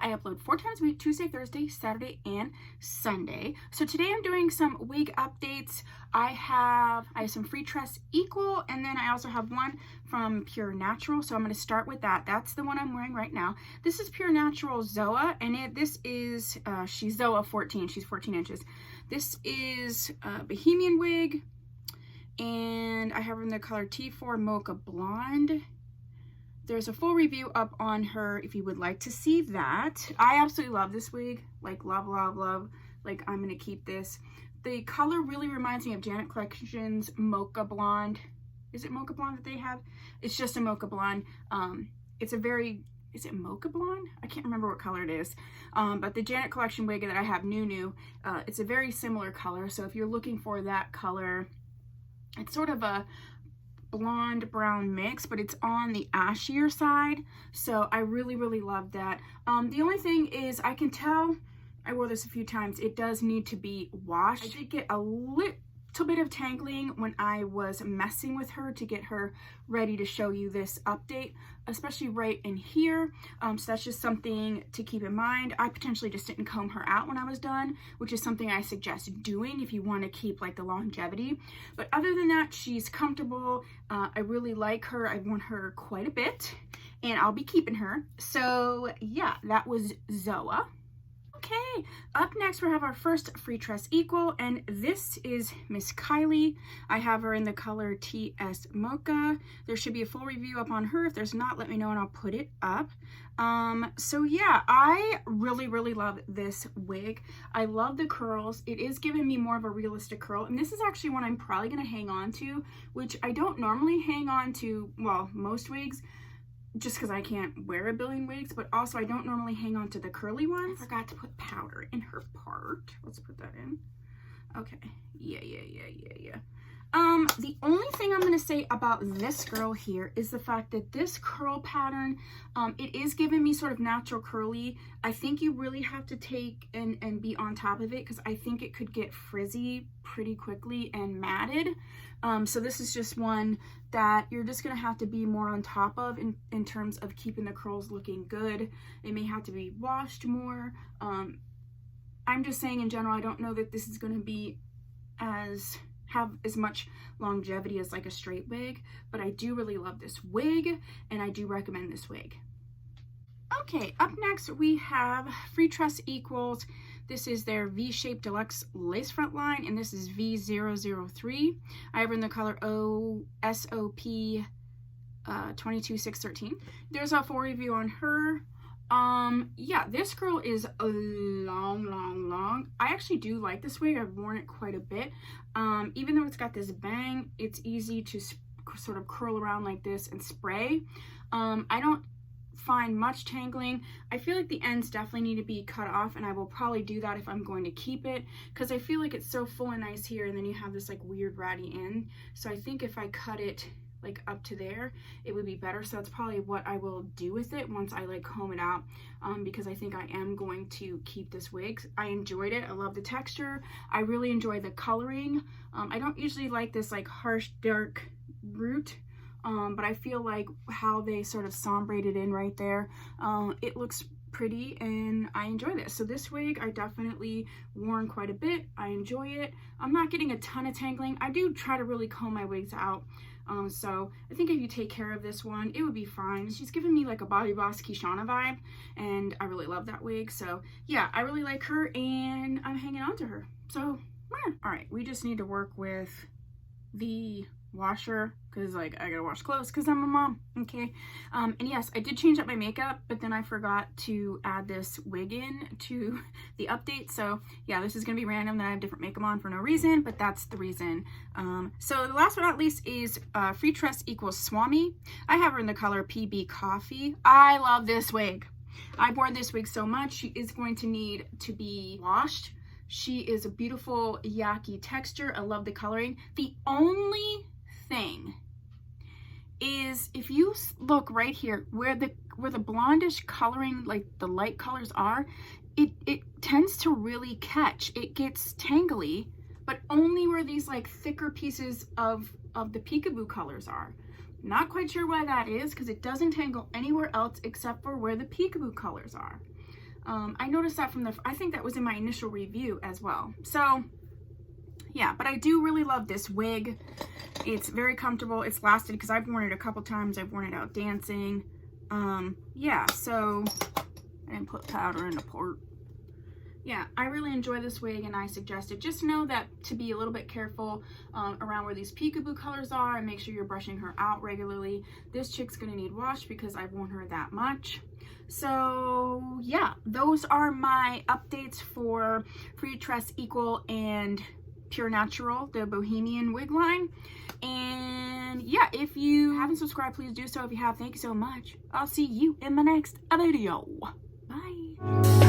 I upload 4 times a week, Tuesday, Thursday, Saturday, and Sunday. So today I'm doing some wig updates. I have some Freetress Equal, and then I also have one from Pure Natural. So I'm going to start with that. That's the one I'm wearing right now. This is Pure Natural Zoa, and this is, she's Zoa 14. She's 14 inches. This is a Bohemian wig, and I have her in the color T4 Mocha Blonde. There's a full review up on her if you would like to see that. I absolutely love this wig, like love, love, love. Like, I'm gonna keep this. The color really reminds me of Janet Collection's Mocha Blonde. Is it Mocha Blonde that they have? It's just a Mocha Blonde. It's a very, is it Mocha Blonde? I can't remember what color it is. But the Janet Collection wig that I have, new, it's a very similar color. So if you're looking for that color, it's sort of a blonde brown mix, but it's on the ashier side. So I really, really love that. The only thing is, I can tell, I wore this a few times, it does need to be washed. I did get a little bit of tangling when I was messing with her to get her ready to show you this update, especially right in here. So that's just something to keep in mind. I potentially just didn't comb her out when I was done, which is something I suggest doing if you want to keep like the longevity. But other than that, she's comfortable. I really like her. I've worn her quite a bit, and I'll be keeping her. So yeah, that was Zoa. Okay, up next we have our first Freetress Equal, and this is Miss Kylie. I have her in the color TS Mocha. There should be a full review up on her. If there's not, let me know and I'll put it up. So yeah, I really, really love this wig. I love the curls. It is giving me more of a realistic curl, and this is actually one I'm probably going to hang on to, which I don't normally hang on to, well, most wigs, just because I can't wear a billion wigs, but also I don't normally hang on to the curly ones. I forgot to put powder in her part. Let's put that in. Okay. Yeah. The only thing I'm going to say about this girl here is the fact that this curl pattern, it is giving me sort of natural curly. I think you really have to take and be on top of it, because I think it could get frizzy pretty quickly and matted. So this is just one that you're just going to have to be more on top of in terms of keeping the curls looking good. It may have to be washed more. I'm just saying in general, I don't know that this is going to be have as much longevity as like a straight wig, but I do really love this wig, and I do recommend this wig. Okay, up next we have Freetress Equals. This is their V-shaped deluxe lace front line, and this is V003. I have her in the color SOP 22613. There's a full review on her. Yeah, this girl is a long. I actually do like this wig. I've worn it quite a bit. Even though it's got this bang, it's easy to sort of curl around like this and spray. I don't find much tangling. I feel like the ends definitely need to be cut off, and I will probably do that if I'm going to keep it, because I feel like it's so full and nice here, and then you have this like weird ratty end. So I think if I cut it like up to there, it would be better. So that's probably what I will do with it once I like comb it out, because I think I am going to keep this wig. I enjoyed it. I love the texture. I really enjoy the coloring. I don't usually like this like harsh dark root, but I feel like how they sort of sombrated it in right there, it looks pretty, and I enjoy this. So this wig I definitely worn quite a bit. I enjoy it. I'm not getting a ton of tangling. I do try to really comb my wigs out. So I think if you take care of this one, it would be fine. She's giving me like a Bobby Boss Kishana vibe, and I really love that wig. So yeah, I really like her, and I'm hanging on to her. So yeah. All right, we just need to work with the washer, because like I gotta wash clothes because I'm a mom. Okay. And yes, I did change up my makeup, but then I forgot to add this wig in to the update. So yeah, this is gonna be random that I have different makeup on for no reason, but that's the reason. So the last but not least is Freetress Equals Swami. I have her in the color PB Coffee. I love this wig. I've worn this wig so much. She is going to need to be washed. She is a beautiful yaki texture. I love the coloring. The only thing is, if you look right here where the blondish coloring, like the light colors are, it tends to really catch. It gets tangly, but only where these like thicker pieces of the peekaboo colors are. Not quite sure why that is, because it doesn't tangle anywhere else except for where the peekaboo colors are. I noticed that from I think that was in my initial review as well. So yeah, but I do really love this wig. It's very comfortable. It's lasted because I've worn it a couple times. I've worn it out dancing. Yeah, so I didn't put powder in the port. Yeah, I really enjoy this wig and I suggest it. Just know that to be a little bit careful around where these peekaboo colors are, and make sure you're brushing her out regularly. This chick's gonna need wash because I've worn her that much. So yeah, those are my updates for Freetress Equal and Pure Natural, the Bohemian wig line. And yeah, if you haven't subscribed, please do so. If you have, thank you so much. I'll see you in my next video. Bye.